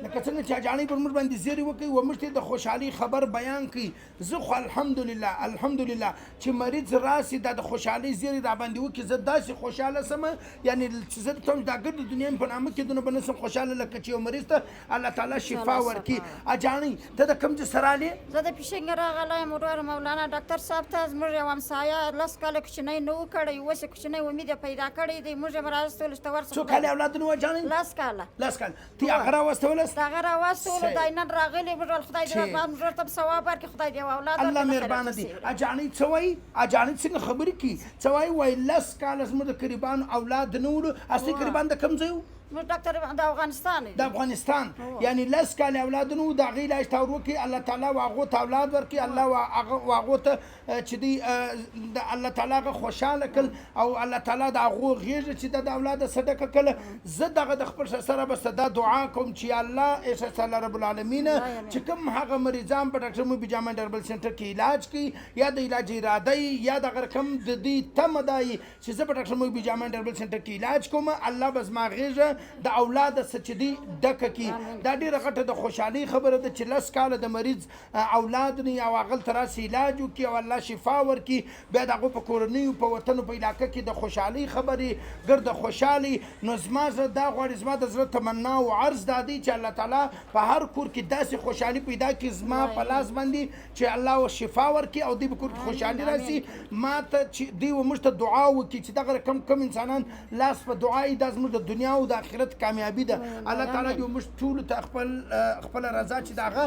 لکه څنګه چې اجانې پر موږ باندې زیری وکړي و موږ ته د خوشحالي خبر بیان کړي زه خو الحمدلله چې مریض راسي دا د خوشحالي زیری را باندې وکړي زه داسې خوشحاله سم یعنی چې زه ته دا ګرد دنیا په نامه کې دونه بنسم خوشحاله لکه چې یو مریض ته الله تعالی شفا ورکړي. اجانې ته د کوم ځای سره راغلې؟ زه د پېشنګ راغلی یم ورور مولانا ډاکټر صاحب ته زموږ یو همسایه 10 کاله کوچنی نه و کړی اوس یې کوچنی امید یې پیدا کړی دی موږ یې راوستولو چې ته ورسه څو کاله اولاد نه و اجانې؟ 10 کاله 10 کاله ته یې هغه راوستولس؟ هغه راوستولو دی نن راغلی موږ خدای دې موږ ته سواب ورکړي خدای دې اولاد الله مهربانه دی. اجانې څه وایي؟ اجانې څنګه خبرې کوي؟ څه وایي 10 کاله زموږ د قریبانو اولاد نه ولو اصلي قریبان د کوم ځای و؟ موږ ډاکټر د افغانستان د افغانستان یعنی 10 کاله اولاد نو د هغې علاج ته وکړي الله تعالی هغو ته اولاد ورکړي الله هغو ته چې دی د الله تعالی هغه خوشحاله کړل او الله تعالی د هغو غېږه چې د اولاده صدقه کړله. زه دغه د خپل سره بس دا دعا کوم چې الله الله رب العالمین چې کوم هغه مریضان په ډاکټر مبي جامع ډربل سنټر کې علاج کوي یا د علاج اراده یا د رقم د دې تمه دی چې زه په ډاکټر مبي جامع ډربل سنټر کې علاج کوم الله بس ما غېږه د اولاد سچدي ډکه کی دا ډیره غټه د خوشحالي خبره ده چې 10 کاله د مریض اولاد نه او هغه تراس علاج وکي او الله شفا ورکي بیا دغه په کورنۍ په وطن په علاقه کې د خوشحالي خبرې ګرد خوشحالي نو زما دا غواړي زما د زړه تمنا او عرض دادی چې الله تعالی په هر کور کې داسې خوشحالي پیدا کړي زما په لاس باندې چې الله شفا ورکي او دې په کور کې خوشحالي راشي ما ته چې دی و مشته دعا وکي چې دغه کم انسانان لاس په دعای د زموږ د دنیا او د آخرت کامیابی ده. الله تعالی دې موږ ټول ته خپل رضا چې دغه